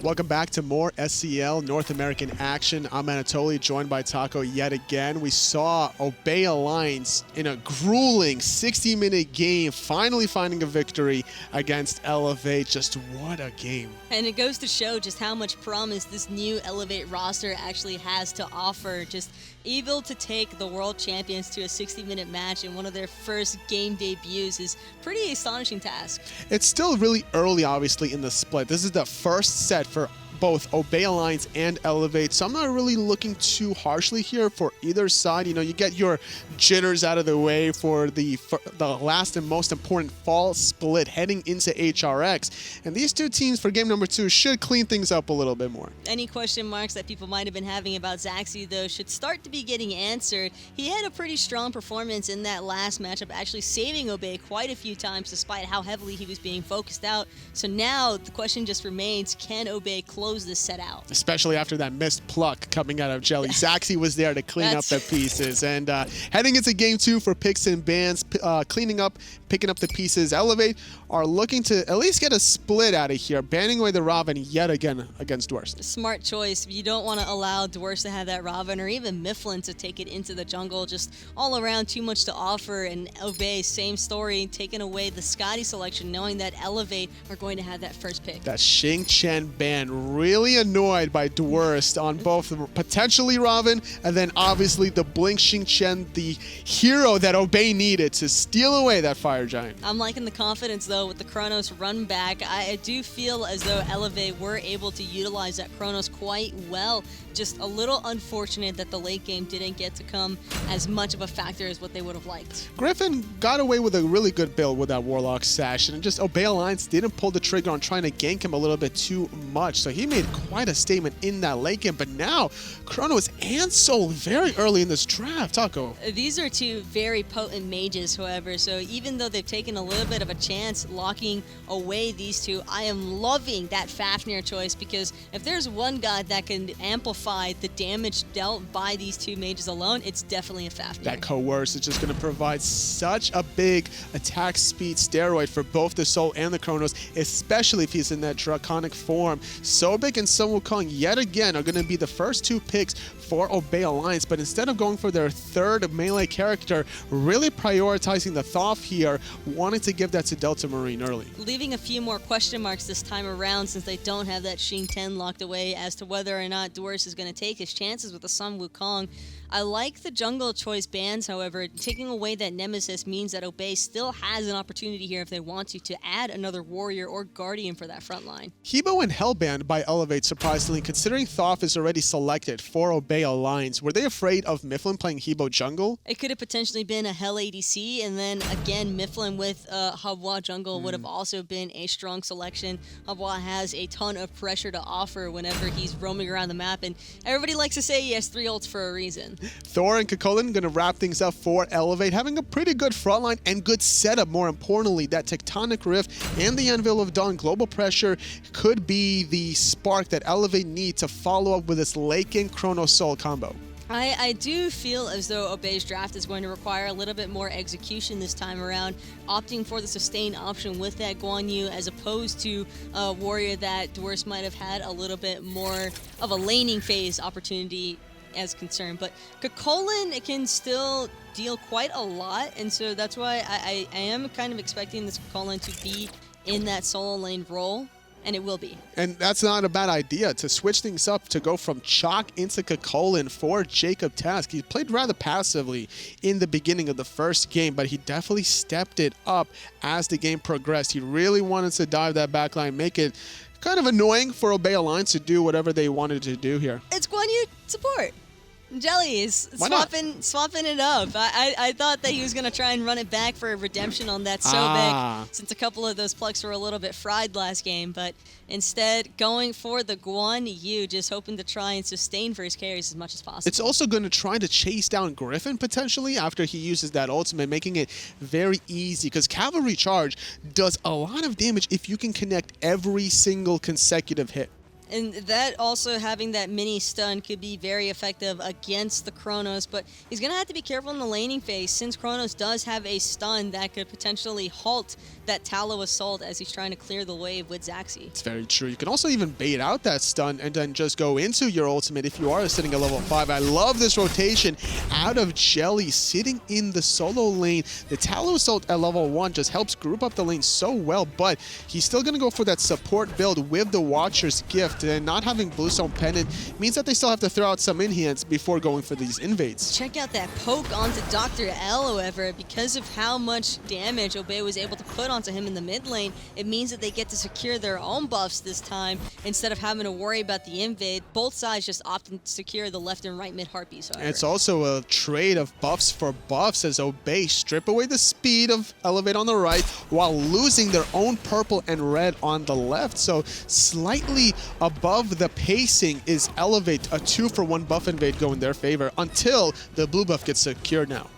Welcome back to more SCL North American action. I'm Anatoly, joined by Taco yet again. We saw Obey Alliance in a grueling 60-minute game, finally finding a victory against Elevate. Just what a game. And it goes to show just how much promise this new Elevate roster actually has to offer. Just able to take the world champions to a 60-minute match in one of their first game debuts is pretty astonishing task. It's still really early, obviously, in the split. This is the first set for both Obey Alliance and Elevate, so I'm not really looking too harshly here for either side. You know, you get your jitters out of the way for the last and most important fall split heading into HRX, and these two teams for game number 2 should clean things up a little bit more. Any question marks that people might have been having about Zaxi, though, should start to be getting answered. He had a pretty strong performance in that last matchup, actually saving Obey quite a few times despite how heavily he was being focused out. So now the question just remains, can Obey close this set out? Especially after that missed pluck coming out of Jelly. Zaxi was there to clean up the pieces. And heading into game 2 for picks and bans, cleaning up, picking up the pieces. Elevate are looking to at least get a split out of here, banning away the Ravana yet again against Dwarst. Smart choice. You don't want to allow Dwarst to have that Ravana or even Mifflin to take it into the jungle. Just all around too much to offer. And Obey, same story, taking away the Scotty selection, knowing that Elevate are going to have that first pick. That Xing Chen ban, really annoyed by Dwarst on both potentially Ravana and then obviously the Blink Xing Chen, the hero that Obey needed to steal away that Fire Giant. I'm liking the confidence though with the Chronos run back. I do feel as though Elevate were able to utilize that Chronos quite well. Just a little unfortunate that the late game didn't get to come as much of a factor as what they would have liked. Griffin got away with a really good build with that Warlock Sash, and just Obey Alliance didn't pull the trigger on trying to gank him a little bit too much, so he made quite a statement in that late game. But now, Chronos and Soul very early in this draft. Taco. These are two very potent mages, however, so even though they've taken a little bit of a chance locking away these two, I am loving that Fafnir choice, because if there's one god that can amplify the damage dealt by these two mages alone, it's definitely a Fafnir. That Coerce is just going to provide such a big attack speed steroid for both the Soul and the Chronos, especially if he's in that draconic form. Sobek and Sun Wukong yet again are going to be the first 2 picks for Obey Alliance, but instead of going for their 3rd melee character, really prioritizing the Thoth here, wanting to give that to Delta Marine early. Leaving a few more question marks this time around since they don't have that Xing 10 locked away as to whether or not Dwarst is going to take his chances with the Sun Wukong. I like the jungle choice bans, however. Taking away that Nemesis means that Obey still has an opportunity here if they want to add another warrior or guardian for that front line. Hebo and Hellband by Elevate, surprisingly, considering Thoth is already selected for Obey Alliance. Were they afraid of Mifflin playing Hebo jungle? It could have potentially been a Hell ADC, and then again, Mifflin with Habwa jungle would have also been a strong selection. Habwa has a ton of pressure to offer whenever he's roaming around the map, and everybody likes to say he has 3 ults for a reason. Thor and Kakolin going to wrap things up for Elevate, having a pretty good frontline and good setup. More importantly, that Tectonic Rift and the Anvil of Dawn global pressure could be the spark that Elevate need to follow up with this late game Chrono Soul combo. I do feel as though Obey's draft is going to require a little bit more execution this time around, opting for the sustain option with that Guan Yu as opposed to a warrior that Dwarst might have had a little bit more of a laning phase opportunity as concerned. But Kakolin can still deal quite a lot, and so that's why I am kind of expecting this Kakolin to be in that solo lane role. And it will be. And that's not a bad idea to switch things up, to go from Chalk into Kakolin for JacobTask. He played rather passively in the beginning of the first game, but he definitely stepped it up as the game progressed. He really wanted to dive that backline, make it kind of annoying for Obey Alliance to do whatever they wanted to do here. It's Guan Yu support. Jelly is swapping it up. I thought that he was going to try and run it back for a redemption on that Sobek, since a couple of those plucks were a little bit fried last game, but instead going for the Guan Yu, just hoping to try and sustain for his carries as much as possible. It's also going to try to chase down Griffin potentially after he uses that ultimate, making it very easy, because Cavalry Charge does a lot of damage if you can connect every single consecutive hit. And that also having that mini stun could be very effective against the Chronos, but he's going to have to be careful in the laning phase since Chronos does have a stun that could potentially halt that Tallow Assault as he's trying to clear the wave with Zachsy. It's very true. You can also even bait out that stun and then just go into your ultimate if you are sitting at level 5. I love this rotation out of Jelly sitting in the solo lane. The Tallow Assault at level 1 just helps group up the lane so well, but he's still going to go for that support build with the Watcher's Gift, and not having Bluestone Pendant means that they still have to throw out some in-hands before going for these invades. Check out that poke onto Dr. L, however, because of how much damage Obey was able to put onto him in the mid lane, it means that they get to secure their own buffs this time instead of having to worry about the invade. Both sides just opting to secure the left and right mid Harpies, however. It's also a trade of buffs for buffs as Obey strip away the speed of Elevate on the right while losing their own purple and red on the left. So slightly above the pacing is Elevate, a 2-for-1 buff invade go in their favor until the blue buff gets secured now.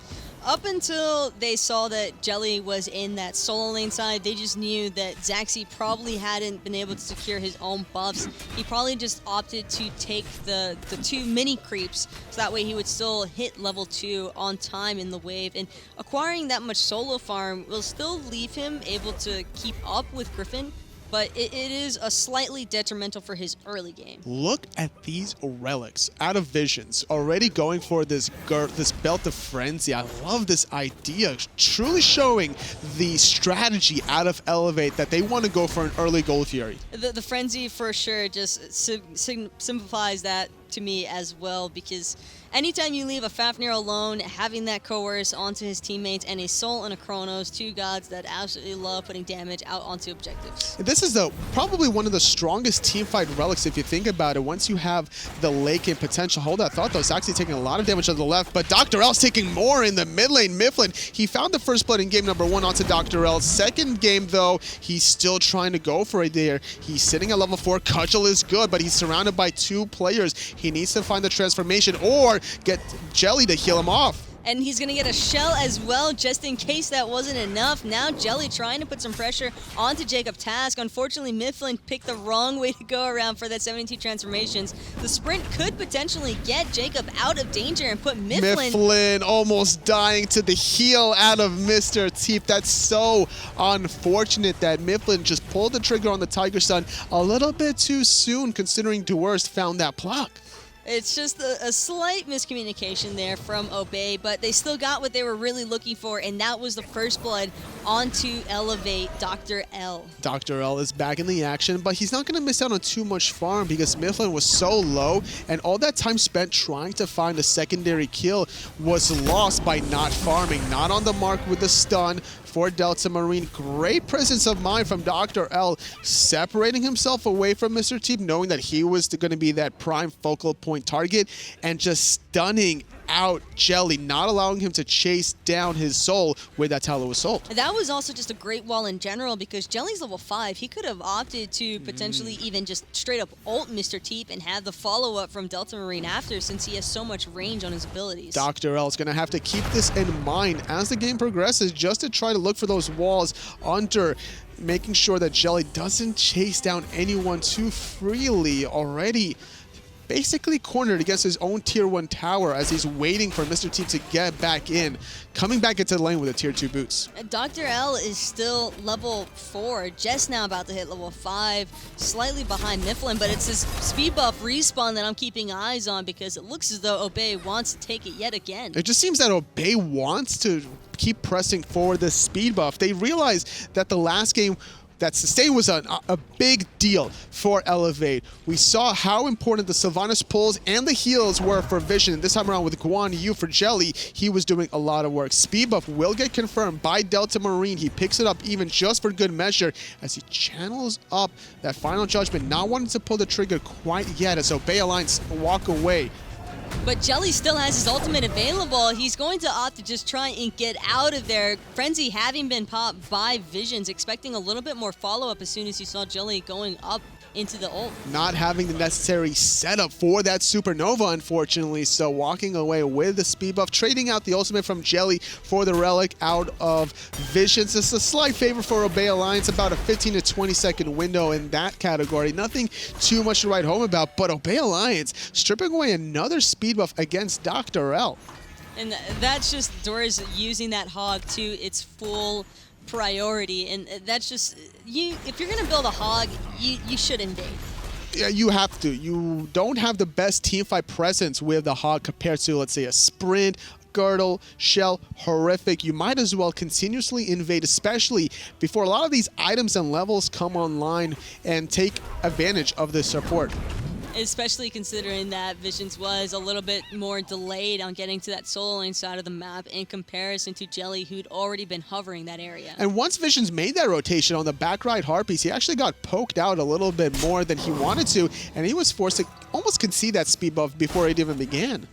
Up until they saw that Jelly was in that solo lane side, they just knew that Zachsy probably hadn't been able to secure his own buffs. He probably just opted to take the 2 mini creeps, so that way he would still hit level 2 on time in the wave. And acquiring that much solo farm will still leave him able to keep up with Griffin, but it is a slightly detrimental for his early game. Look at these relics out of Visions, already going for this Belt of Frenzy. I love this idea, truly showing the strategy out of Elevate that they want to go for an early Gold Fury. The Frenzy for sure just simplifies that to me as well, because anytime you leave a Fafnir alone, having that coerce onto his teammates and a Soul and a Chronos, 2 gods that absolutely love putting damage out onto objectives. This is probably one of the strongest teamfight relics if you think about it. Once you have the lake in potential. Hold that thought though, it's actually taking a lot of damage on the left, but Dr. L's taking more in the mid lane. Mifflin, he found the first blood in game number 1 onto Dr. L. Second game though, he's still trying to go for it there. He's sitting at level 4. Cudgel is good, but he's surrounded by 2 players. He needs to find the transformation or get Jelly to heal him off. And he's going to get a shell as well, just in case that wasn't enough. Now Jelly trying to put some pressure onto JacobTask. Unfortunately, Mifflin picked the wrong way to go around for that 72 transformations. The sprint could potentially get Jacob out of danger and put Mifflin almost dying to the heal out of Mr. Teep. That's so unfortunate that Mifflin just pulled the trigger on the Tiger Sun a little bit too soon, considering Dewurst found that block. It's just a slight miscommunication there from Obey, but they still got what they were really looking for, and that was the first blood onto Elevate Dr. L. Dr. L is back in the action, but he's not going to miss out on too much farm because Mifflin was so low, and all that time spent trying to find a secondary kill was lost by not farming. Not on the mark with the stun for Delta Marine. Great presence of mind from Dr. L, separating himself away from Mr. Teep, knowing that he was going to be that prime focal point target, and just stunning out Jelly, not allowing him to chase down his soul with that Tallow Assault. That was also just a great wall in general because Jelly's level 5. He could have opted to potentially even just straight up ult Mr. Teep and have the follow-up from Delta Marine after, since he has so much range on his abilities. Dr. L is going to have to keep this in mind as the game progresses, just to try to look for those walls under, making sure that Jelly doesn't chase down anyone too freely. Already basically cornered against his own tier 1 tower as he's waiting for Mr. T to get back in, coming back into the lane with a tier 2 boots. Dr. L is still level 4, just now about to hit level 5, slightly behind Mifflin, but it's his speed buff respawn that I'm keeping eyes on because it looks as though Obey wants to take it yet again. It just seems that Obey wants to keep pressing forward the speed buff. They realized that the last game that sustain was a big deal for Elevate. We saw how important the Sylvanas pulls and the heals were for Vision. This time around with Guan Yu for Jelly, he was doing a lot of work. Speed buff will get confirmed by Delta Marine. He picks it up even just for good measure as he channels up that final judgment, not wanting to pull the trigger quite yet as Obey Alliance walk away. But Jelly still has his ultimate available. He's going to opt to just try and get out of there. Frenzy having been popped by Visions, expecting a little bit more follow-up as soon as he saw Jelly going up into the ult. Not having the necessary setup for that supernova, unfortunately, so walking away with the speed buff, trading out the ultimate from Jelly for the relic out of Visions. It's a slight favor for Obey Alliance, about a 15 to 20 second window in that category. Nothing too much to write home about, but Obey Alliance stripping away another speed buff against Dr. L. And that's just Doors using that hog to its full priority, and that's just, if you're gonna build a hog, you should invade. Yeah, you have to. You don't have the best teamfight presence with the hog compared to, let's say, a sprint, girdle, shell, horrific. You might as well continuously invade, especially before a lot of these items and levels come online and take advantage of the support. Especially considering that Visions was a little bit more delayed on getting to that solo lane side of the map in comparison to Jelly, who'd already been hovering that area. And once Visions made that rotation on the back right Harpies, he actually got poked out a little bit more than he wanted to, and he was forced to almost concede that speed buff before it even began.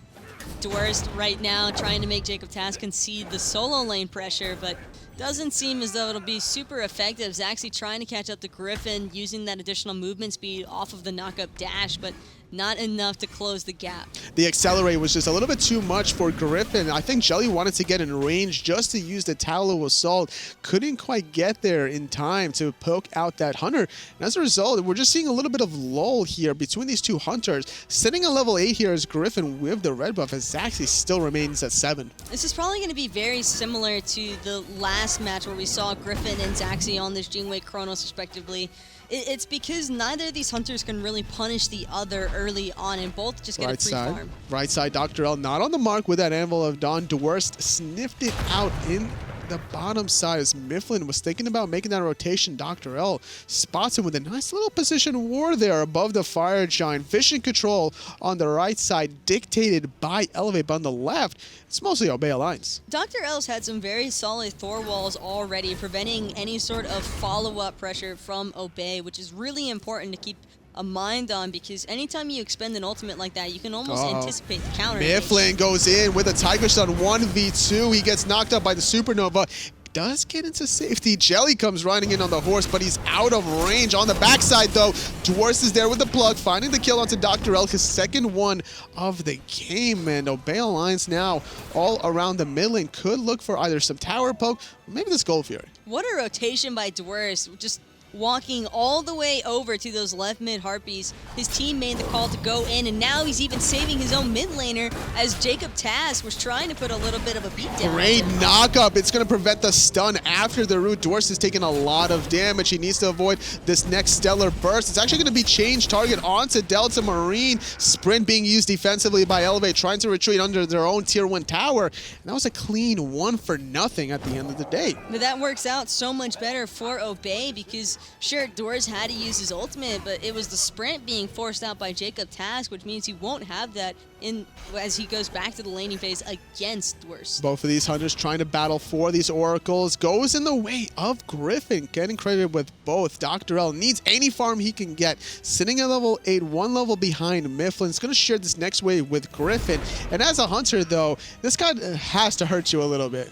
Dworst right now trying to make JacobTask concede the solo lane pressure, but doesn't seem as though it'll be super effective. He's actually trying to catch up to Griffin using that additional movement speed off of the knock-up dash, but not enough to close the gap. The accelerate was just a little bit too much for Griffin. I think Jelly wanted to get in range just to use the Tower of Assault. Couldn't quite get there in time to poke out that Hunter. And as a result, we're just seeing a little bit of lull here between these two Hunters. Sitting at level 8 here is Griffin with the red buff, as Zaxi still remains at 7. This is probably going to be very similar to the last match where we saw Griffin and Zaxi on this Jingwei Chronos respectively. It's because neither of these Hunters can really punish the other early on, and both just get a free farm. Right side, Dr. L not on the mark with that Anvil of Dawn. Dworst sniffed it out in the bottom side as Mifflin was thinking about making that rotation. Dr. L spots him with a nice little position war there above the Fire Giant. Vision control on the right side dictated by Elevate, but on the left, it's mostly Obey Alliance. Dr. L's had some very solid Thor walls already, preventing any sort of follow-up pressure from Obey, which is really important to keep a mind on, because anytime you expend an ultimate like that, you can almost anticipate the counter. Mifflin goes in with a Tiger Stun 1v2. He gets knocked out by the Supernova. Does get into safety. Jelly comes riding in on the horse, but he's out of range. On the backside, though, Dwarfs is there with the plug, finding the kill onto Dr. L, his second one of the game. And Obey Alliance now all around the mid lane could look for either some tower poke or maybe this Gold Fury. What a rotation by Dwarfs, just walking all the way over to those left mid Harpies. His team made the call to go in, and now he's even saving his own mid laner as JacobTask was trying to put a little bit of a beat down. Great knock-up. It's going to prevent the stun after the root. Dwarfs is taking a lot of damage. He needs to avoid this next Stellar Burst. It's actually going to be changed target onto Delta Marine. Sprint being used defensively by Elevate, trying to retreat under their own tier 1 tower. And that was a clean 1-for-0 at the end of the day. But that works out so much better for Obey, because sure, Doors had to use his ultimate, but it was the sprint being forced out by JacobTask, which means he won't have that in as he goes back to the laning phase against Dwarfs. Both of these Hunters trying to battle for these Oracles. Goes in the way of Griffin, getting credited with both. Dr. L needs any farm he can get. Sitting at level 8, 1 level behind Mifflin. Is going to share this next wave with Griffin. And as a Hunter, though, this guy has to hurt you a little bit.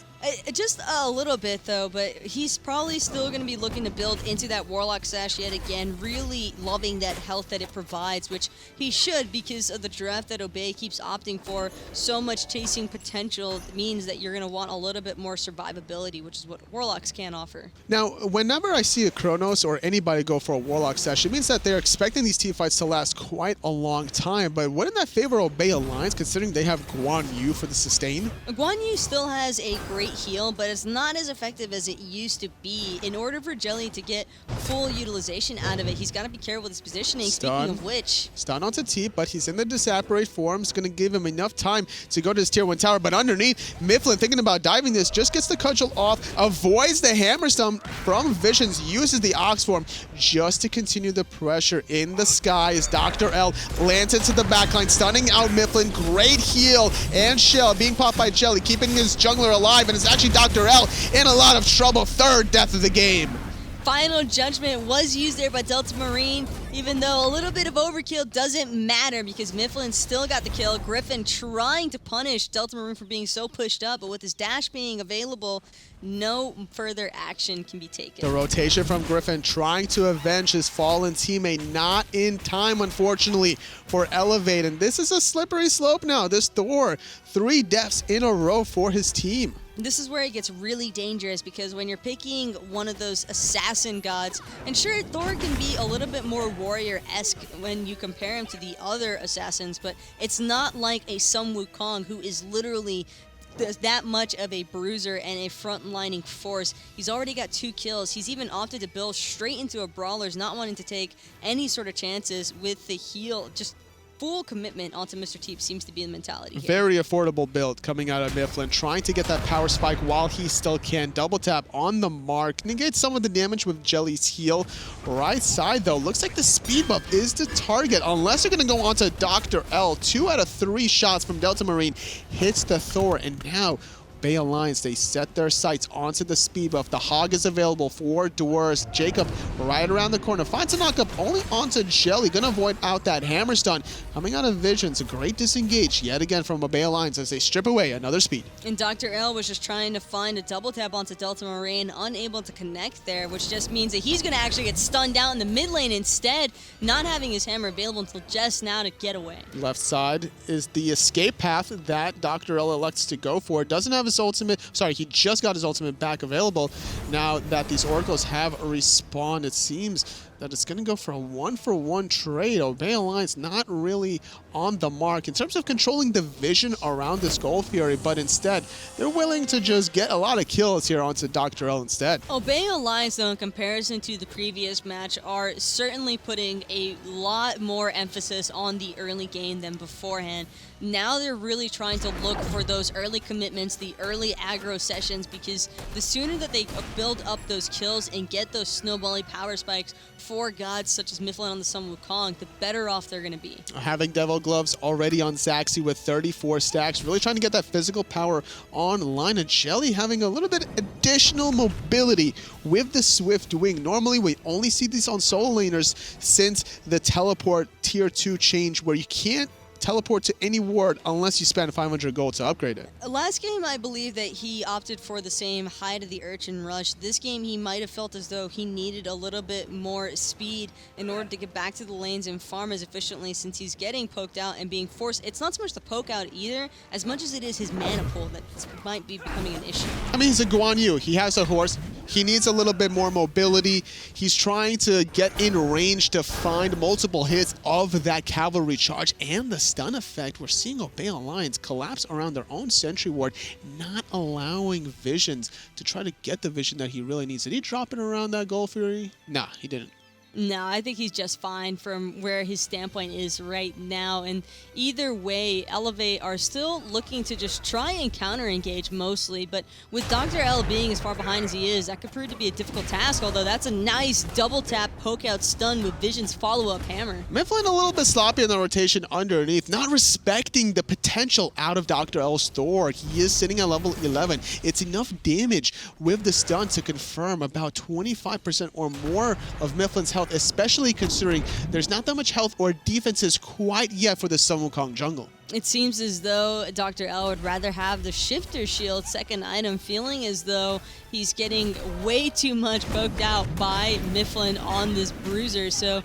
Just a little bit, though, but he's probably still going to be looking to build into that Warlock Sash yet again, really loving that health that it provides, which he should, because of the draft that Obey keeps opting for. So much chasing potential means that you're going to want a little bit more survivability, which is what Warlocks can offer. Now, whenever I see a Chronos or anybody go for a Warlock Sash, it means that they're expecting these teamfights to last quite a long time, but wouldn't that favor Obey Alliance, considering they have Guan Yu for the sustain? Guan Yu still has a great heal, but it's not as effective as it used to be. In order for Jelly to get full utilization out of it, he's got to be careful with his positioning. Stun. Speaking of which, stun onto T, but he's in the Disapparate form. It's going to give him enough time to go to his tier 1 tower, but underneath, Mifflin, thinking about diving this, just gets the cudgel off, avoids the hammer stomp from Visions, uses the Ox form just to continue the pressure in the sky as Dr. L lands into the backline, stunning out Mifflin. Great heal and shell being popped by Jelly, keeping his jungler alive, and it's actually Dr. L in a lot of trouble. Third death of the game. final judgment was used there by Delta Marine, even though a little bit of overkill doesn't matter because Mifflin still got the kill. Griffin trying to punish Delta Marine for being so pushed up, but with his dash being available, no further action can be taken. The rotation from Griffin trying to avenge his fallen teammate, not in time, unfortunately, for Elevate. And this is a slippery slope now. This Thor, 3 deaths in a row for his team. This is where it gets really dangerous because when you're picking one of those assassin gods, and sure, Thor can be a little bit more warrior-esque when you compare him to the other assassins, but it's not like a Sun Wukong who is literally that much of a bruiser and a front-lining force. He's already got 2 kills. He's even opted to build straight into a brawlers, not wanting to take any sort of chances with the heal. Just full commitment onto Mr. Teep seems to be the mentality here. Very affordable build coming out of Mifflin, trying to get that power spike while he still can. Double tap on the mark, negate some of the damage with Jelly's heal. Right side though, looks like the speed buff is the target, unless they're gonna go onto Dr. L. 2 out of 3 shots from Delta Marine hits the Thor, and now Bay Alliance, they set their sights onto the speed buff. The Hog is available for Dwarves. Jacob right around the corner finds a knockup only onto Jelly. Gonna avoid out that hammer stun. Coming out of Visions, a great disengage yet again from a Bay Alliance as they strip away another speed. And Dr. L was just trying to find a double tap onto Delta Marine, unable to connect there, which just means that he's gonna actually get stunned out in the mid lane instead, not having his hammer available until just now to get away. Left side is the escape path that Dr. L elects to go for. Doesn't have his ultimate, sorry, he just got his ultimate back available. Now that these Oracles have respawned, it seems that it's going to go for a 1-for-1 trade. Obey Alliance not really on the mark in terms of controlling the vision around this Gold Fury, but instead they're willing to just get a lot of kills here onto Dr. L instead. Obey Alliance, though, in comparison to the previous match, are certainly putting a lot more emphasis on the early game than beforehand. Now they're really trying to look for those early commitments, the early aggro sessions, because the sooner that they build up those kills and get those snowballing power spikes for gods such as Mifflin on the Sun Wukong, the better off they're going to be. Having Devil Gloves already on Zaxi with 34 stacks, really trying to get that physical power online. And Jelly having a little bit additional mobility with the Swift Wing. Normally we only see these on solo laners since the teleport tier 2 change, where you can't teleport to any ward unless you spend 500 gold to upgrade it. Last game, I believe that he opted for the same high to the Urchin Rush. This game, he might have felt as though he needed a little bit more speed in order to get back to the lanes and farm as efficiently, since he's getting poked out and being forced. It's not so much the poke out either, as much as it is his mana pool that might be becoming an issue. I mean, he's a Guan Yu. He has a horse. He needs a little bit more mobility. He's trying to get in range to find multiple hits of that cavalry charge and the stun effect. We're seeing Obey Alliance collapse around their own sentry ward, not allowing Visions to try to get the vision that he really needs. Did he drop it around that Gold Fury? Nah, he didn't. No, I think he's just fine from where his standpoint is right now. And either way, Elevate are still looking to just try and counter-engage mostly. But with Dr. L being as far behind as he is, that could prove to be a difficult task. Although that's a nice double-tap poke-out stun with Vision's follow-up hammer. Mifflin a little bit sloppy in the rotation underneath, not respecting the potential out of Dr. L's Thor. He is sitting at level 11. It's enough damage with the stun to confirm about 25% or more of Mifflin's health, especially considering there's not that much health or defenses quite yet for the Sun Wukong jungle. It seems as though Dr. L would rather have the Shifter Shield second item, feeling as though he's getting way too much poked out by Mifflin on this bruiser. So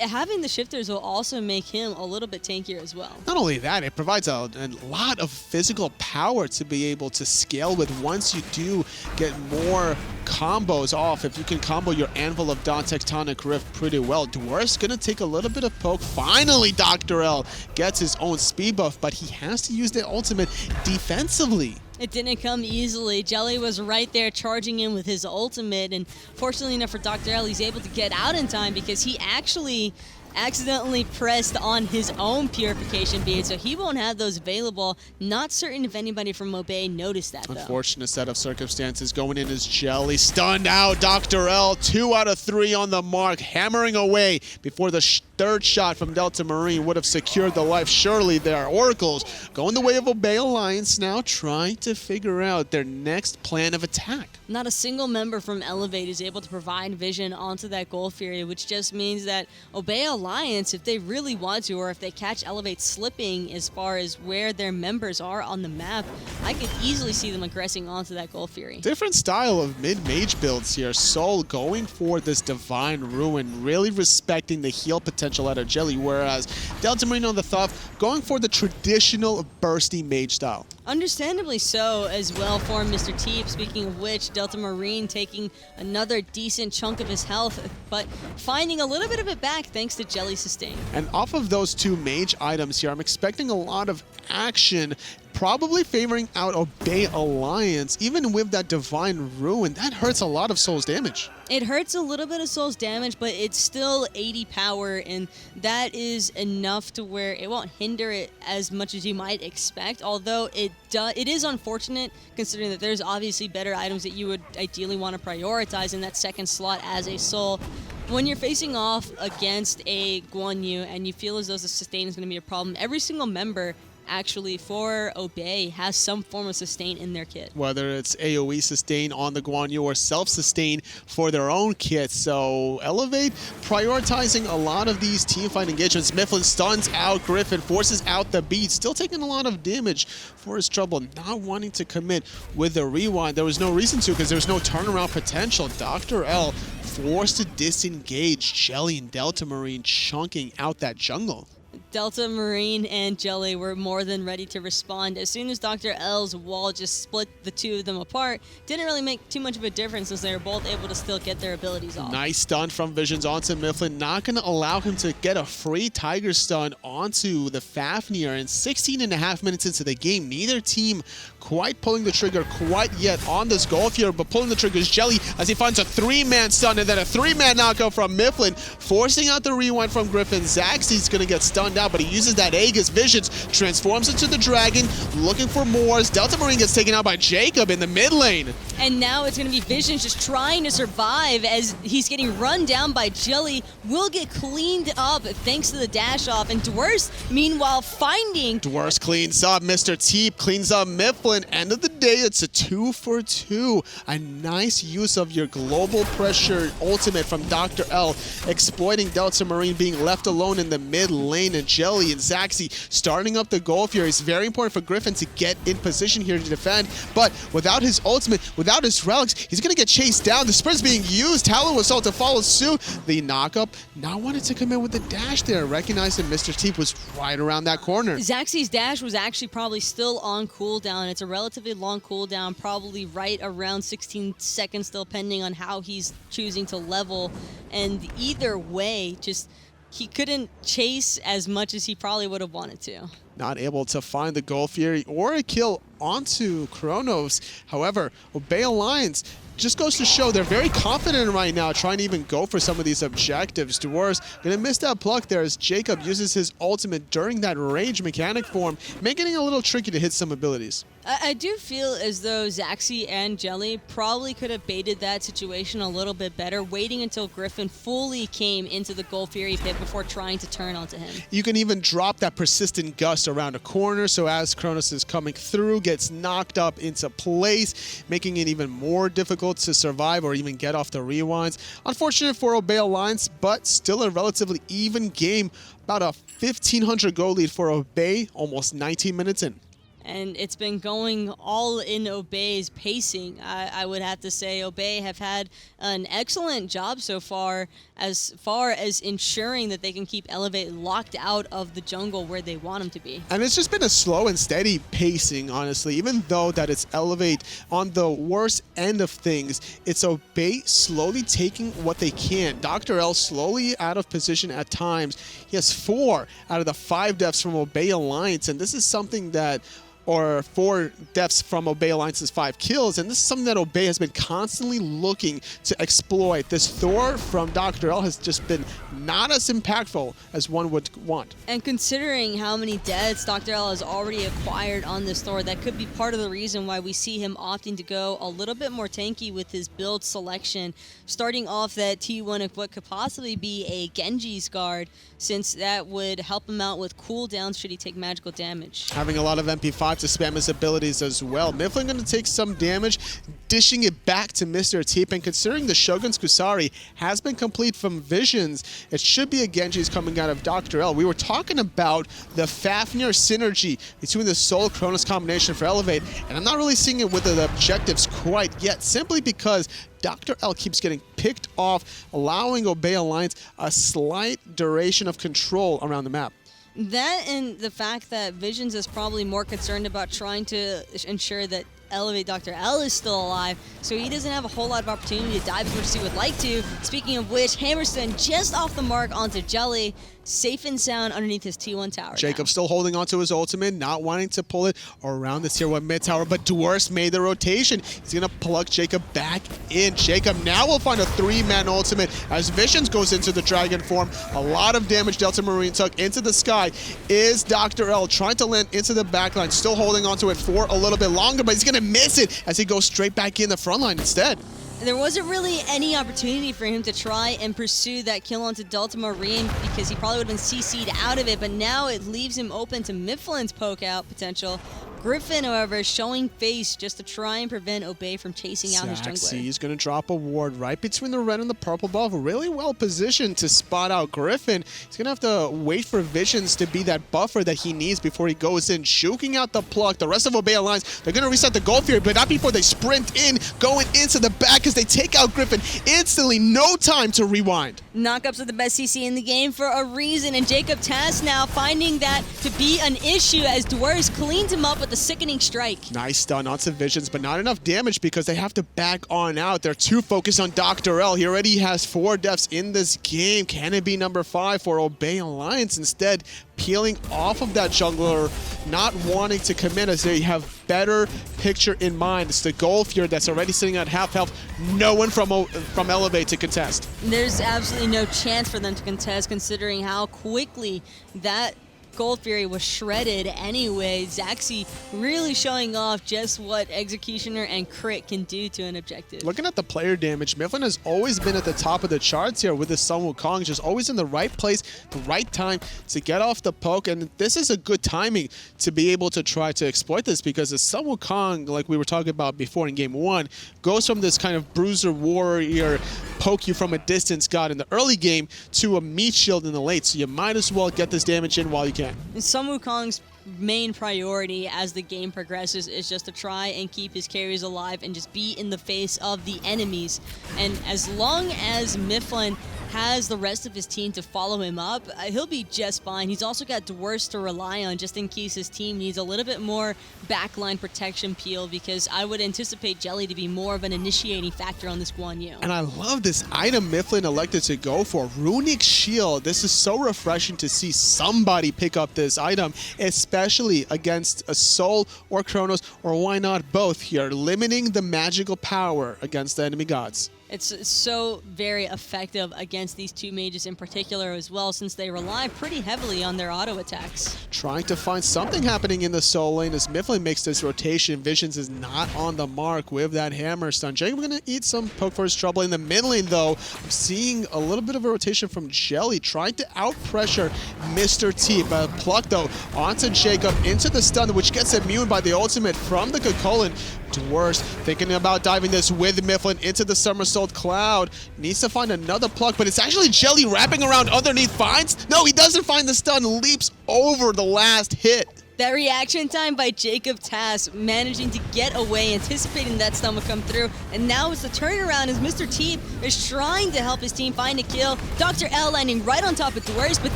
having the shifters will also make him a little bit tankier as well. Not only that, it provides a lot of physical power to be able to scale with once you do get more combos off. If you can combo your Anvil of Dawn Tectonic Rift pretty well, Dwarf's gonna take a little bit of poke. Finally, Dr. L gets his own speed buff, but he has to use the ultimate defensively. It didn't come easily. Jelly was right there charging in with his ultimate, and fortunately enough for Dr. L, he's able to get out in time because he actually accidentally pressed on his own purification bead, so he won't have those available. Not certain if anybody from Obey noticed that, though. Unfortunate set of circumstances going in as Jelly stunned out. Dr. L, 2 out of 3 on the mark, hammering away before the third shot from Delta Marine would have secured the life. Surely there. Oracles going the way of Obey Alliance now, trying to figure out their next plan of attack. Not a single member from Elevate is able to provide vision onto that Gold Fury, which just means that Obey Alliance, if they really want to, or if they catch Elevate slipping as far as where their members are on the map, I could easily see them aggressing onto that Gold Fury. Different style of mid-mage builds here. Soul going for this Divine Ruin, really respecting the heal potential out of Jelly, whereas Delta Marine on the Thoth going for the traditional bursty mage style. Understandably so as well for Mr. Teep. Speaking of which, Delta Marine taking another decent chunk of his health, but finding a little bit of it back thanks to Jelly Sustain. And off of those two mage items here, I'm expecting a lot of action, probably favoring out Obey Alliance. Even with that Divine Ruin, that hurts a lot of Soul's damage. It hurts a little bit of Soul's damage, but it's still 80 power, and that is enough to where it won't hinder it as much as you might expect, although it is unfortunate considering that there's obviously better items that you would ideally want to prioritize in that second slot as a Soul. When you're facing off against a Guan Yu and you feel as though the sustain is going to be a problem, every single member actually for Obey has some form of sustain in their kit. Whether it's AoE sustain on the Guan Yu or self-sustain for their own kit. So Elevate prioritizing a lot of these teamfight engagements. Mifflin stuns out Griffin, forces out the beat, still taking a lot of damage for his trouble, not wanting to commit with the rewind. There was no reason to because there was no turnaround potential. Dr. L forced to disengage. Jelly and Delta Marine chunking out that jungle. Delta Marine and Jelly were more than ready to respond. As soon as Dr. L's wall just split the two of them apart, didn't really make too much of a difference since they were both able to still get their abilities off. Nice stun from Visions onto Mifflin, not going to allow him to get a free Tiger stun onto the Fafnir. And 16.5 minutes into the game, neither team quite pulling the trigger quite yet on this Gold Fury, but pulling the trigger is Jelly as he finds a 3-man stun and then a 3-man knockout from Mifflin, forcing out the rewind from Griffin. Zaxby's going to get stunned out, but he uses that Aegis Visions, transforms into the Dragon, looking for Moors. Delta Marine gets taken out by Jacob in the mid lane. And now it's going to be Visions just trying to survive as he's getting run down by Jelly. Will get cleaned up thanks to the dash off, and Dwurst, meanwhile, finding... Dwurst cleans up, Mr. Teep cleans up Mifflin. End of the day, it's a 2-for-2. A nice use of your global pressure ultimate from Dr. L, exploiting Delta Marine being left alone in the mid lane, and Jelly and Zaxi starting up the Gold Fury. It's very important for Griffin to get in position here to defend, but without his ultimate, without his relics, he's going to get chased down. The sprint's being used. Talon Assault to follow suit. The knockup, not wanted to come in with the dash there, recognizing Mr. Teep was right around that corner. Zaxi's dash was actually probably still on cooldown. It's a relatively long cooldown, probably right around 16 seconds still, depending on how he's choosing to level. And either way, just he couldn't chase as much as he probably would have wanted to. Not able to find the Gold Fury or a kill onto Kronos. However, Obey Alliance just goes to show they're very confident right now, trying to even go for some of these objectives. Dwarves gonna miss that pluck there as Jacob uses his ultimate during that rage mechanic form, making it a little tricky to hit some abilities. I do feel as though Zaxi and Jelly probably could have baited that situation a little bit better, waiting until Griffin fully came into the Gold Fury pit before trying to turn onto him. You can even drop that persistent gust around a corner, so as Kronos is coming through, gets knocked up into place, making it even more difficult to survive or even get off the rewinds. Unfortunate for Obey Alliance, but still a relatively even game. About a 1,500 gold lead for Obey, almost 19 minutes in. And it's been going all in Obey's pacing. I would have to say Obey have had an excellent job so far as ensuring that they can keep Elevate locked out of the jungle where they want them to be. And it's just been a slow and steady pacing, honestly. Even though that it's Elevate on the worst end of things, it's Obey slowly taking what they can. Dr. L slowly out of position at times. He has 4 out of the 5 deaths from Obey Alliance, and this is something that or 4 deaths from Obey Alliance's 5 kills, and this is something that Obey has been constantly looking to exploit. This Thor from Dr. L has just been not as impactful as one would want. And considering how many deaths Dr. L has already acquired on this Thor, that could be part of the reason why we see him opting to go a little bit more tanky with his build selection, starting off that T1 of what could possibly be a Genji's guard, since that would help him out with cooldowns should he take magical damage. Having a lot of MP5 not to spam his abilities as well. Mythic going to take some damage, dishing it back to Mr. Teep, and considering the Shogun's Kusari has been complete from Visions, it should be a Genji's coming out of Dr. L. We were talking about the Fafnir synergy between the Soul Kronos combination for Elevate, and I'm not really seeing it with the objectives quite yet, simply because Dr. L keeps getting picked off, allowing Obey Alliance a slight duration of control around the map. That and the fact that Visions is probably more concerned about trying to ensure that Elevate Dr. L is still alive, so he doesn't have a whole lot of opportunity to dive as much as he would like to. Speaking of which, Hammerstone just off the mark onto Jelly, safe and sound underneath his T1 tower. Jacob still holding on to his ultimate, not wanting to pull it around the tier 1 mid tower, but Dwarfs made the rotation. He's going to plug Jacob back in. Jacob now will find a 3-man ultimate as Visions goes into the dragon form. A lot of damage Delta Marine took into the sky. Is Dr. L trying to land into the backline, still holding on to it for a little bit longer, but he's going to miss it as he goes straight back in the front line instead. There wasn't really any opportunity for him to try and pursue that kill onto Delta Marine because he probably would have been CC'd out of it, but now it leaves him open to Mifflin's poke out potential. Griffin, however, is showing face just to try and prevent Obey from chasing out his jungler. He's going to drop a ward right between the red and the purple buff. Really well positioned to spot out Griffin. He's going to have to wait for Visions to be that buffer that he needs before he goes in, juking out the pluck. The rest of Obey Alliance, they're going to reset the Gold Fury, but not before they sprint in, going into the back as they take out Griffin instantly. No time to rewind. Knockups are the best CC in the game for a reason, and JacobTask now finding that to be an issue as Dwarves cleans him up with the sickening strike. Nice stun onto Visions, but not enough damage because they have to back on out. They're too focused on Dr. L. He already has 4 deaths in this game. Can it be number 5 for Obey Alliance? Instead, peeling off of that jungler, not wanting to commit as they have better picture in mind. It's the Gold Fury that's already sitting at half health. No one from Elevate to contest. There's absolutely no chance for them to contest considering how quickly that Gold Fury was shredded anyway. Zaxi really showing off just what Executioner and Crit can do to an objective. Looking at the player damage, Mifflin has always been at the top of the charts here with his Sun Wukong, just always in the right place, the right time to get off the poke, and this is a good timing to be able to try to exploit this because the Sun Wukong, like we were talking about before in game 1, goes from this kind of bruiser warrior, poke you from a distance god in the early game to a meat shield in the late, so you might as well get this damage in while you can. Sun Wukong's main priority as the game progresses is just to try and keep his carries alive and just be in the face of the enemies. And as long as Mifflin has the rest of his team to follow him up, he'll be just fine. He's also got Dwarfs to rely on just in case his team needs a little bit more backline protection peel, because I would anticipate Jelly to be more of an initiating factor on this Guan Yu. And I love this item Mifflin elected to go for, Runic Shield. This is so refreshing to see somebody pick up this item, especially against a Soul or Kronos, or why not both here, limiting the magical power against the enemy gods. It's so very effective against these two mages in particular as well, since they rely pretty heavily on their auto attacks. Trying to find something happening in the Soul lane as Mifflin makes this rotation. Visions is not on the mark with that hammer stun. Jacob going to eat some poke for his trouble. In the mid lane though, I'm seeing a little bit of a rotation from Jelly, trying to out-pressure Mr. T. But pluck though onto Jacob into the stun, which gets immune by the ultimate from the Kukulkan. Dwarfs thinking about diving this with Mifflin into the Somersault Cloud. Needs to find another pluck, but it's actually Jelly wrapping around underneath. Finds? No, he doesn't find the stun. Leaps over the last hit. That reaction time by JacobTask, managing to get away, anticipating that stun would come through, and now it's the turnaround as Mr. T is trying to help his team find a kill. Dr. L landing right on top of Dwarves, but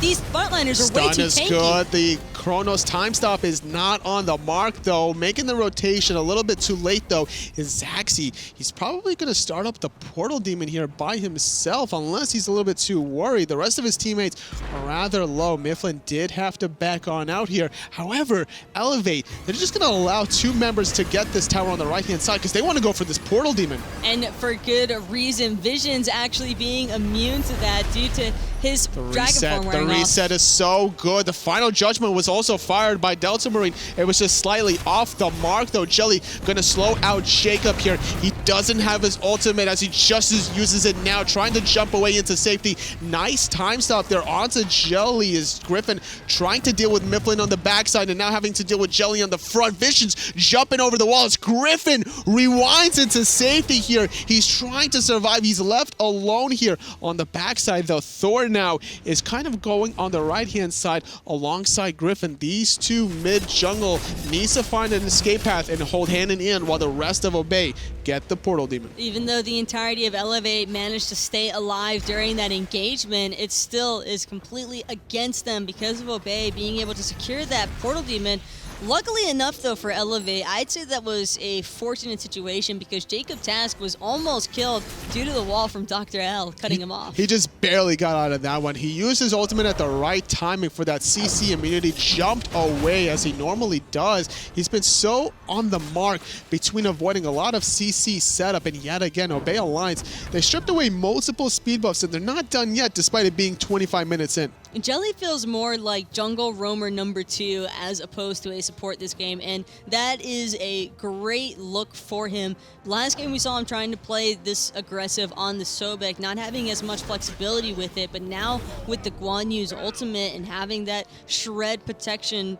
these frontliners are way too tanky. Stun is good. The Kronos time stop is not on the mark though, making the rotation a little bit too late though is Zaxi. He's probably going to start up the Portal Demon here by himself unless he's a little bit too worried. The rest of his teammates are rather low. Mifflin did have to back on out here. However, Elevate, they're just going to allow 2 members to get this tower on the right-hand side because they want to go for this Portal Demon. And for good reason. Visions actually being immune to that due to his dragon form wearing off. The reset is so good. The final judgment was also fired by Delta Marine. It was just slightly off the mark though. Jelly going to slow out Jacob here. He doesn't have his ultimate as he just uses it now, trying to jump away into safety. Nice time stop there onto Jelly as Griffin trying to deal with Mifflin on the backside and now having to deal with Jelly on the front. Visions jumping over the walls. Griffin rewinds into safety here. He's trying to survive. He's left alone here on the backside, though. Thor now is kind of going on the right-hand side alongside Griffin. These two mid-jungle needs to find an escape path and hold hand in hand while the rest of Obey get the portal demon. Even though the entirety of Elevate managed to stay alive during that engagement, it still is completely against them because of Obey being able to secure that portal demon. Luckily enough, though, for Elevate, I'd say that was a fortunate situation because JacobTask was almost killed due to the wall from Dr. L cutting him off. He just barely got out of that one. He used his ultimate at the right timing for that CC immunity, jumped away as he normally does. He's been so on the mark between avoiding a lot of CC setup and yet again, Obey Alliance. They stripped away multiple speed buffs and they're not done yet despite it being 25 minutes in. Jelly feels more like jungle roamer number 2 as opposed to a support this game, and that is a great look for him. Last game we saw him trying to play this aggressive on the Sobek, not having as much flexibility with it, but now with the Guan Yu's ultimate and having that shred protection,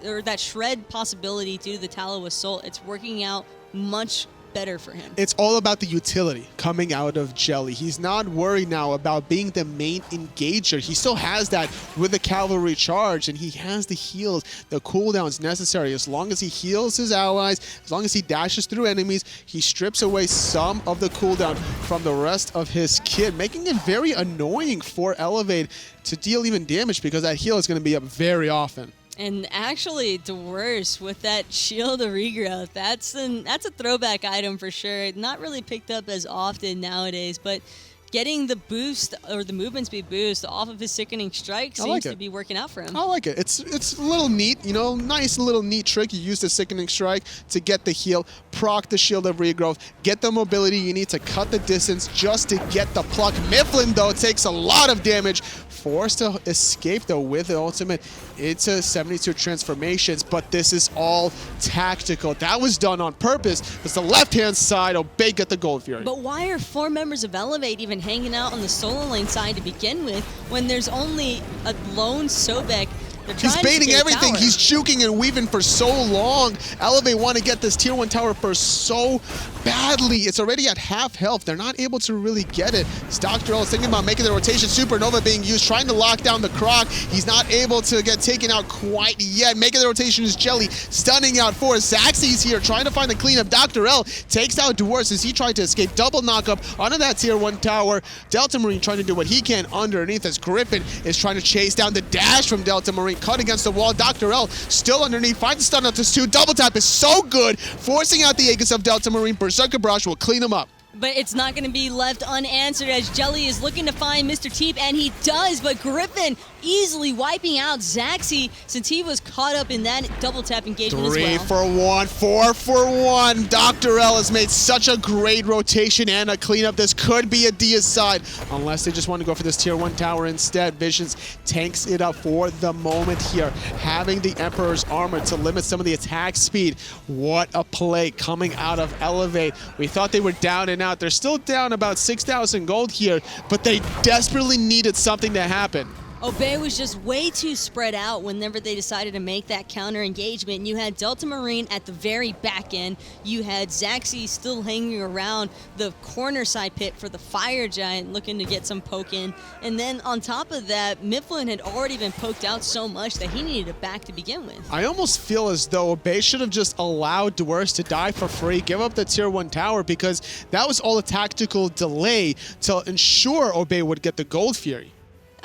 or that shred possibility due to the Tallow Assault, it's working out much better for him. It's all about the utility coming out of Jelly. He's not worried now about being the main engager. He still has that with the cavalry charge, and he has the heals, the cooldowns necessary. As long as he heals his allies, as long as he dashes through enemies, he strips away some of the cooldown from the rest of his kit, making it very annoying for Elevate to deal even damage because that heal is going to be up very often. And actually, the worst with that Shield of Regrowth, that's a throwback item for sure. Not really picked up as often nowadays, but getting the boost or the movement speed boost off of his Sickening Strike seems to be working out for him. I like it. It's a little neat, you know, nice little neat trick. You use the Sickening Strike to get the heal, proc the Shield of Regrowth, get the mobility you need to cut the distance just to get the pluck. Mifflin, though, takes a lot of damage. Forced to escape, though, with the ultimate into 72 transformations, but this is all tactical. That was done on purpose. It's the left-hand side. Obey get the Gold Fury. But why are 4 members of Elevate even hanging out on the solo lane side to begin with when there's only a lone Sobek? He's baiting everything. He's juking and weaving for so long. Elevate want to get this tier 1 tower for so badly. It's already at half health. They're not able to really get it. Dr. L is thinking about making the rotation. Supernova being used, trying to lock down the Croc. He's not able to get taken out quite yet. Making the rotation is Jelly, stunning out 4. Zaxby's here, trying to find the cleanup. Dr. L takes out Dwarfs as he tried to escape. Double knockup onto that tier 1 tower. Delta Marine trying to do what he can underneath as Griffin is trying to chase down the dash from Delta Marine. Cut against the wall. Dr. L still underneath. Finds the stun out to 2. Double tap is so good, forcing out the Aegis of Delta Marine. Berserker Barrage will clean him up. But it's not going to be left unanswered as Jelly is looking to find Mr. Teep, and he does, but Griffin easily wiping out Zaxi since he was caught up in that double tap engagement as well. 3 for 1, 4 for 1. Dr. L has made such a great rotation and a cleanup. This could be a Dia's side, unless they just want to go for this tier 1 tower instead. Visions tanks it up for the moment here, having the Emperor's armor to limit some of the attack speed. What a play coming out of Elevate. We thought they were down and out. They're still down about 6,000 gold here, but they desperately needed something to happen. Obey was just way too spread out whenever they decided to make that counter engagement. You had Delta Marine at the very back end. You had Zaxi still hanging around the corner side pit for the Fire Giant looking to get some poke in. And then on top of that, Mifflin had already been poked out so much that he needed a back to begin with. I almost feel as though Obey should have just allowed Dwarfs to die for free, give up the tier 1 tower, because that was all a tactical delay to ensure Obey would get the Gold Fury.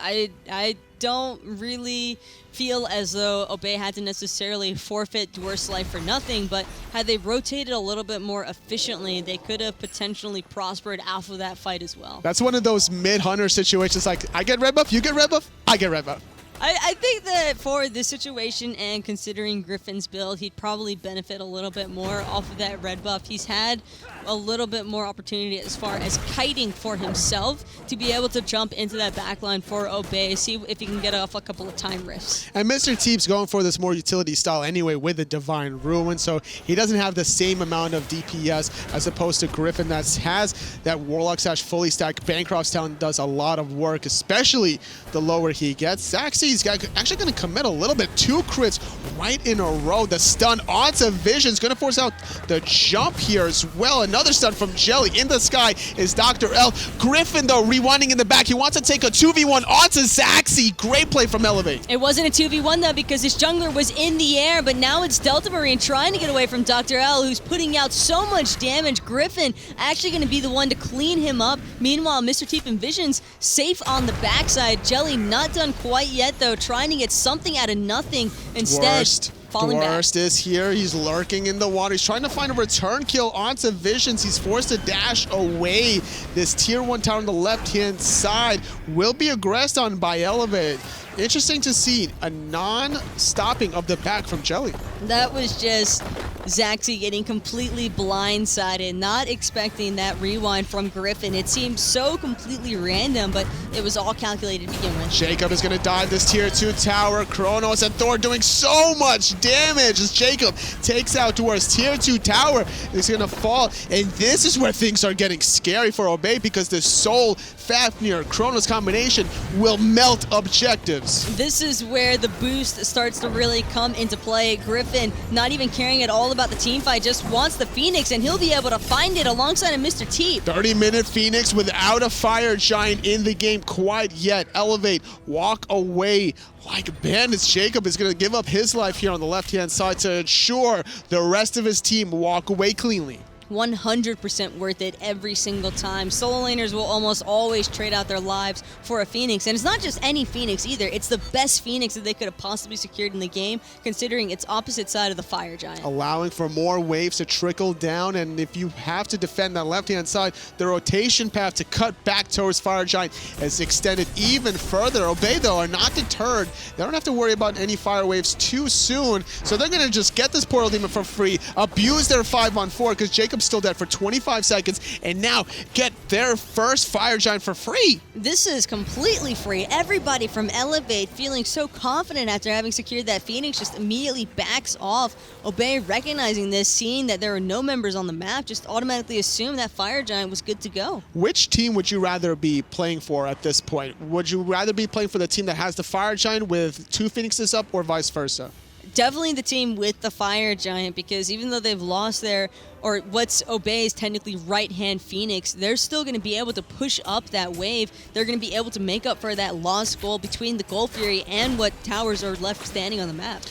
I don't really feel as though Obey had to necessarily forfeit Dwarf's life for nothing, but had they rotated a little bit more efficiently, they could have potentially prospered off of that fight as well. That's one of those mid-hunter situations like, I get red buff, you get red buff, I get red buff. I think that for this situation and considering Griffin's build, he'd probably benefit a little bit more off of that red buff. He's had a little bit more opportunity as far as kiting for himself to be able to jump into that backline for Obey, see if he can get off a couple of time rifts. And Mr. Teep's going for this more utility style anyway with the Divine Ruin, so he doesn't have the same amount of DPS as opposed to Griffin that has that Warlock Sash fully stacked. Bancroft's talent does a lot of work, especially the lower he gets. Zaxxy's actually going to commit a little bit. 2 crits right in a row. The stun onto Vision's going to force out the jump here as well. Another stun from Jelly. In the sky is Dr. L. Griffin, though, rewinding in the back. He wants to take a 2v1 onto Zaxxy. Great play from Elevate. It wasn't a 2v1, though, because his jungler was in the air, but now it's Delta Marine trying to get away from Dr. L, who's putting out so much damage. Griffin actually going to be the one to clean him up. Meanwhile, Mr. Teep and Vision's safe on the backside. Jelly not done quite yet, though, trying to get something out of nothing. Instead, falling back. Worst is here. He's lurking in the water. He's trying to find a return kill onto Visions. He's forced to dash away. This tier 1 tower on the left-hand side will be aggressed on by Elevate. Interesting to see a non-stopping of the back from Jelly. That was just Zaxxy getting completely blindsided, not expecting that rewind from Griffin. It seemed so completely random, but it was all calculated to begin with. Jacob is going to dive this tier 2 tower. Kronos and Thor doing so much damage as Jacob takes out Dwarf's tier 2 tower. It's going to fall, and this is where things are getting scary for Obey because the Soul, Fafnir, Kronos combination will melt objectives. This is where the boost starts to really come into play. Griffin not even caring at all about the team fight, just wants the Phoenix, and he'll be able to find it alongside of Mr. T. 30-minute Phoenix without a Fire Giant in the game quite yet. Elevate, walk away like bandits. Jacob is going to give up his life here on the left-hand side to ensure the rest of his team walk away cleanly. 100% worth it every single time. Solo laners will almost always trade out their lives for a Phoenix, and it's not just any Phoenix either. It's the best Phoenix that they could have possibly secured in the game, considering it's opposite side of the Fire Giant. Allowing for more waves to trickle down, and if you have to defend that left-hand side, the rotation path to cut back towards Fire Giant is extended even further. Obey, though, are not deterred. They don't have to worry about any fire waves too soon, so they're going to just get this Portal Demon for free, abuse their 5-on-4 because Jacob's still dead for 25 seconds, and now get their first Fire Giant for free. This is completely free. Everybody from Elevate feeling so confident after having secured that Phoenix just immediately backs off. Obey, recognizing this, seeing that there are no members on the map, just automatically assume that Fire Giant was good to go. Which team would you rather be playing for at this point? Would you rather be playing for the team that has the Fire Giant with 2 Phoenixes up, or vice versa? Definitely the team with the Fire Giant, because even though they've lost their, or what's Obey's technically right-hand Phoenix, they're still going to be able to push up that wave. They're going to be able to make up for that lost goal between the Gold Fury and what towers are left standing on the map.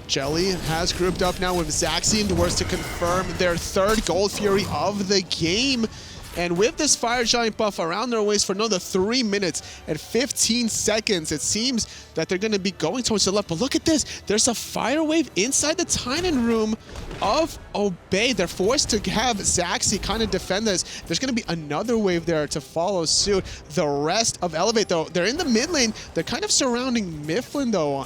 Jelly has grouped up now with Zaxxy and Dwarfs to confirm their 3rd Gold Fury of the game. And with this Fire Giant buff around their waist for another 3 minutes and 15 seconds, it seems that they're going to be going towards the left. But look at this. There's a fire wave inside the Tynan room of Obey. They're forced to have Zaxxy kind of defend this. There's going to be another wave there to follow suit. The rest of Elevate, though, they're in the mid lane. They're kind of surrounding Mifflin, though.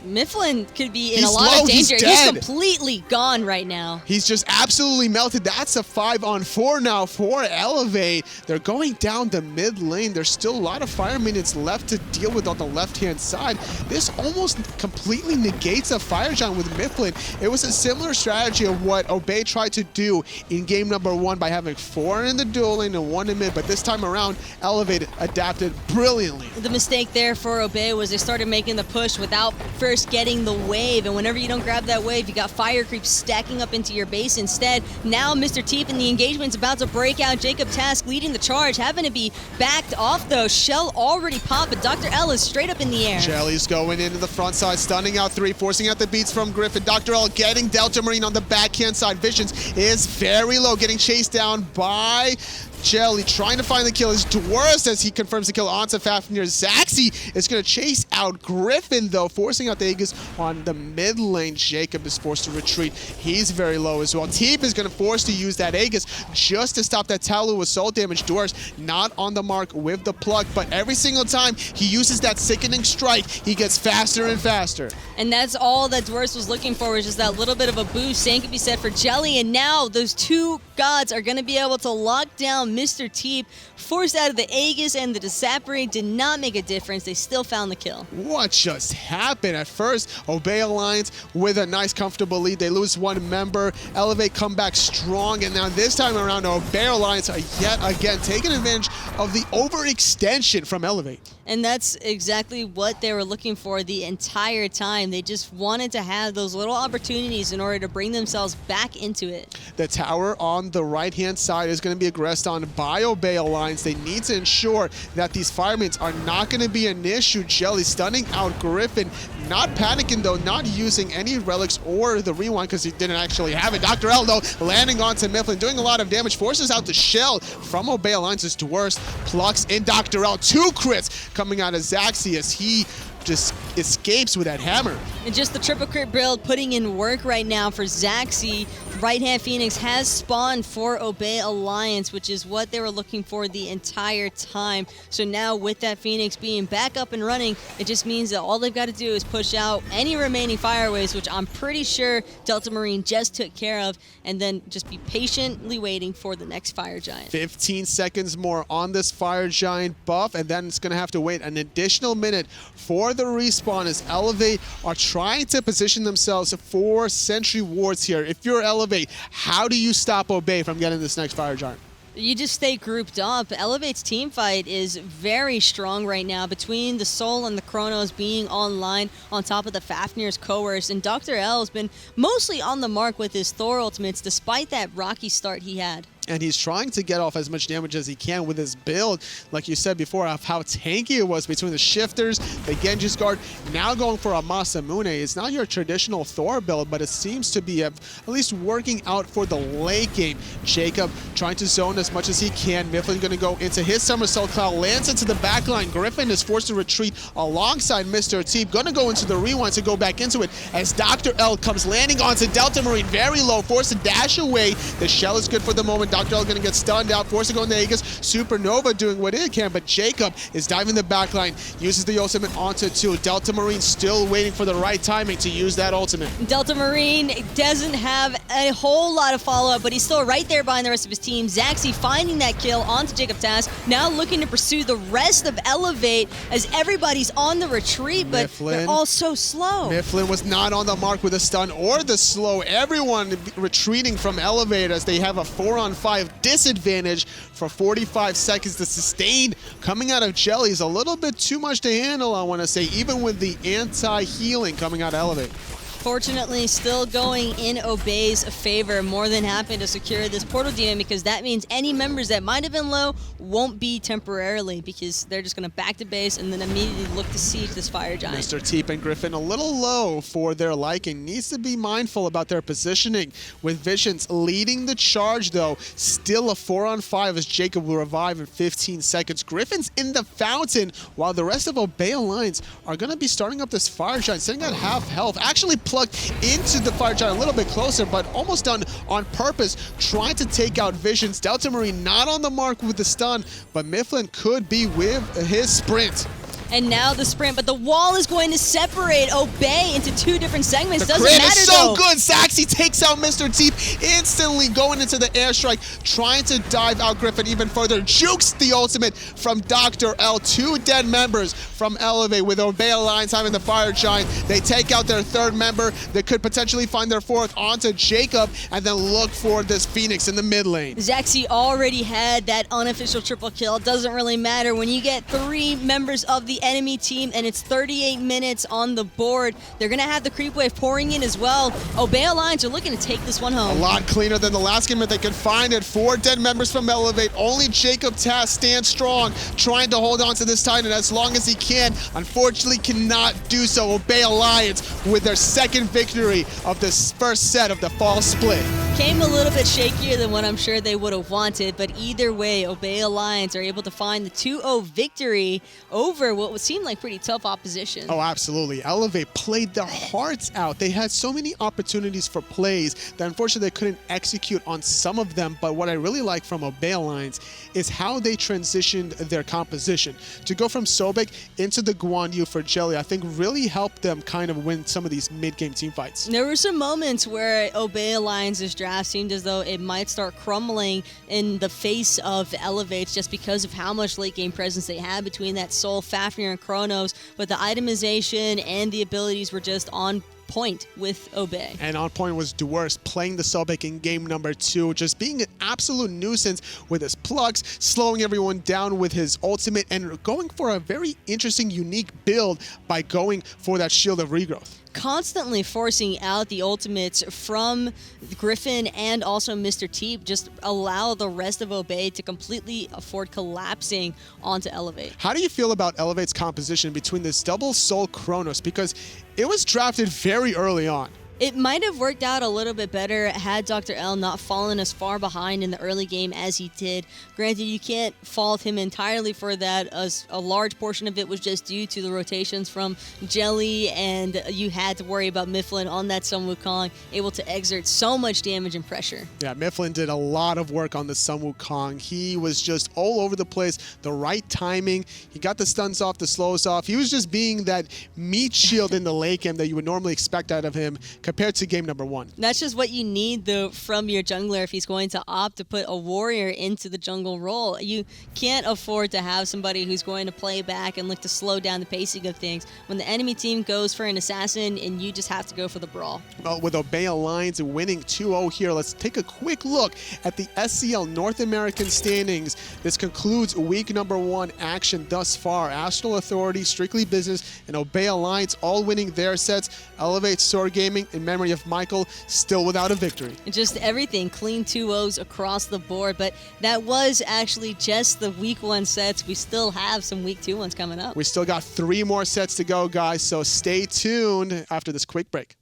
Mifflin could be in a lot of danger. He's completely gone right now. He's just absolutely melted. That's a 5-on-4 now for Elevate. They're going down the mid lane. There's still a lot of fire minutes left to deal with on the left-hand side. This almost completely negates a Fire Giant with Mifflin. It was a similar strategy of what Obey tried to do in game number 1 by having 4 in the dual lane and 1 in mid, but this time around, Elevate adapted brilliantly. The mistake there for Obey was they started making the push without first getting the wave, and whenever you don't grab that wave, you got fire creep stacking up into your base instead. Now Mr. Teep and the engagement's about to break out. JacobTask leading the charge, having to be backed off though. Shell already popped, but Dr. L is straight up in the air. Jelly's going into the front side, stunning out 3, forcing out the beats from Griffin. Dr. L getting Delta Marine on the backhand side. Visions is very low, getting chased down by Jelly trying to find the kill is Dwarfs as he confirms the kill onto Fafnir. Zaxi is going to chase out Griffin, though, forcing out the Aegis on the mid lane. Jacob is forced to retreat. He's very low as well. Teep is going to force to use that Aegis just to stop that Talu with soul damage. Dwarfs not on the mark with the pluck, but every single time he uses that sickening strike, he gets faster and faster. And that's all that Dwarfs was looking for, was just that little bit of a boost. Same could be said for Jelly, and now those two gods are going to be able to lock down Mr. Teep. Forced out of the Aegis and the Disapparate did not make a difference. They still found the kill. What just happened? At first, Obey Alliance with a nice comfortable lead. They lose one member. Elevate come back strong, and now this time around, Obey Alliance are yet again taking advantage of the overextension from Elevate. And that's exactly what they were looking for the entire time. They just wanted to have those little opportunities in order to bring themselves back into it. The tower on the right-hand side is going to be aggressed on by Obey Alliance. They need to ensure that these firemans are not going to be an issue. Jelly stunning out Griffin. Not panicking, though, not using any relics or the rewind because he didn't actually have it. Dr. L, though, landing onto Mifflin, doing a lot of damage, forces out the shell from Obey Alliance's Dwarfs, plucks in Dr. L. 2 crits coming out of Zaxi as he just escapes with that hammer. And just the triple crit build putting in work right now for Zaxi. Right-hand Phoenix has spawned for Obey Alliance, which is what they were looking for the entire time. So now with that Phoenix being back up and running, it just means that all they've got to do is push out any remaining fire waves, which I'm pretty sure Delta Marine just took care of, and then just be patiently waiting for the next Fire Giant. 15 seconds more on this Fire Giant buff, and then it's going to have to wait an additional minute for the respawn as Elevate are trying to position themselves for Sentry Wards here. If you're Elevate, how do you stop Obey from getting this next Fire Giant? You just stay grouped up. Elevate's team fight is very strong right now between the Soul and the Chronos being online on top of the Fafnir's Coerce, and Dr. L has been mostly on the mark with his Thor ultimates despite that rocky start he had. And he's trying to get off as much damage as he can with his build, like you said before, of how tanky it was between the Shifters, the Genji's Guard, now going for a Masamune. It's not your traditional Thor build, but it seems to be at least working out for the late game. Jacob trying to zone as much as he can. Mifflin going to go into his Somersault Cloud, lands into the backline. Griffin is forced to retreat alongside Mr. Teep. Going to go into the rewind to go back into it as Dr. L comes landing onto Delta Marine, very low, forced to dash away. The shell is good for the moment. Dr. L going to get stunned out, forced to go in the Aegis. Supernova doing what it can, but Jacob is diving the backline, uses the ultimate onto 2. Delta Marine still waiting for the right timing to use that ultimate. Delta Marine doesn't have a whole lot of follow-up, but he's still right there behind the rest of his team. Zaxi finding that kill onto JacobTask, now looking to pursue the rest of Elevate as everybody's on the retreat, but Mifflin, they're all so slow. Mifflin was not on the mark with a stun or the slow. Everyone retreating from Elevate as they have a 4-on-5 disadvantage for 45 seconds. The sustain coming out of Jelly is a little bit too much to handle, I want to say, even with the anti-healing coming out of Elevate. Fortunately, still going in Obey's favor. More than happy to secure this Portal Demon because that means any members that might have been low won't be temporarily because they're just going to back to base and then immediately look to siege this Fire Giant. Mr. Teep and Griffin a little low for their liking. Needs to be mindful about their positioning with Visions leading the charge, though. Still a 4-on-5 as Jacob will revive in 15 seconds. Griffin's in the fountain while the rest of Obey Alliance are going to be starting up this Fire Giant, sitting at half health. Actually plugged into the Fire Giant a little bit closer, but almost done on purpose, trying to take out Visions. Delta Marine not on the mark with the stun, but Mifflin could be with his sprint. And now the sprint, but the wall is going to separate Obey into 2 different segments. The Doesn't crit matter is so though. good. Zaxi takes out Mr. Teep, instantly going into the airstrike, trying to dive out Griffin even further. Jukes the ultimate from Dr. L. 2 dead members from Elevate with Obey Alliance having the Fire Giant. They take out their 3rd member. They could potentially find their 4th onto Jacob and then look for this Phoenix in the mid lane. Zaxi already had that unofficial triple kill. It doesn't really matter when you get 3 members of the enemy team and it's 38 minutes on the board. They're going to have the creep wave pouring in as well. Obey Alliance are looking to take this one home. A lot cleaner than the last game that they could find it. 4 dead members from Elevate. Only JacobTask stands strong, trying to hold on to this Titan as long as he can. Unfortunately, cannot do so. Obey Alliance with their 2nd victory of this first set of the fall split. Came a little bit shakier than what I'm sure they would have wanted, but either way, Obey Alliance are able to find the 2-0 victory over what would seem like pretty tough opposition. Oh, absolutely. Elevate played their hearts out. They had so many opportunities for plays that unfortunately they couldn't execute on some of them, but what I really like from Obey Alliance is how they transitioned their composition. To go from Sobek into the Guan Yu for Jelly, I think really helped them kind of win some of these mid-game team fights. There were some moments where Obey Alliance's draft seemed as though it might start crumbling in the face of Elevates just because of how much late game presence they had between that Soul, Fafnir, and Chronos, but the itemization and the abilities were just on point with Obey. And on point was Dewars playing the Sobek in game number 2, just being an absolute nuisance with his plugs, slowing everyone down with his ultimate, and going for a very interesting, unique build by going for that Shield of Regrowth. Constantly forcing out the ultimates from Griffin and also Mr. T, just allow the rest of Obey to completely afford collapsing onto Elevate. How do you feel about Elevate's composition between this double Soul Chronos? Because it was drafted very early on. It might have worked out a little bit better had Dr. L not fallen as far behind in the early game as he did. Granted, you can't fault him entirely for that, as a large portion of it was just due to the rotations from Jelly, and you had to worry about Mifflin on that Sun Wukong, able to exert so much damage and pressure. Yeah, Mifflin did a lot of work on the Sun Wukong. He was just all over the place, the right timing. He got the stuns off, the slows off. He was just being that meat shield in the late game that you would normally expect out of him compared to game number 1. That's just what you need, though, from your jungler if he's going to opt to put a warrior into the jungle role. You can't afford to have somebody who's going to play back and look to slow down the pacing of things when the enemy team goes for an assassin and you just have to go for the brawl. Well, with Obey Alliance winning 2-0 here, let's take a quick look at the SCL North American standings. This concludes week number 1 action thus far. Astral Authority, Strictly Business, and Obey Alliance all winning their sets. Elevate Sword Gaming in memory of Michael still without a victory. Just everything, clean 2-0s across the board, but that was actually just the week 1 sets. We still have some week 2 ones coming up. We still got 3 more sets to go, guys, so stay tuned after this quick break.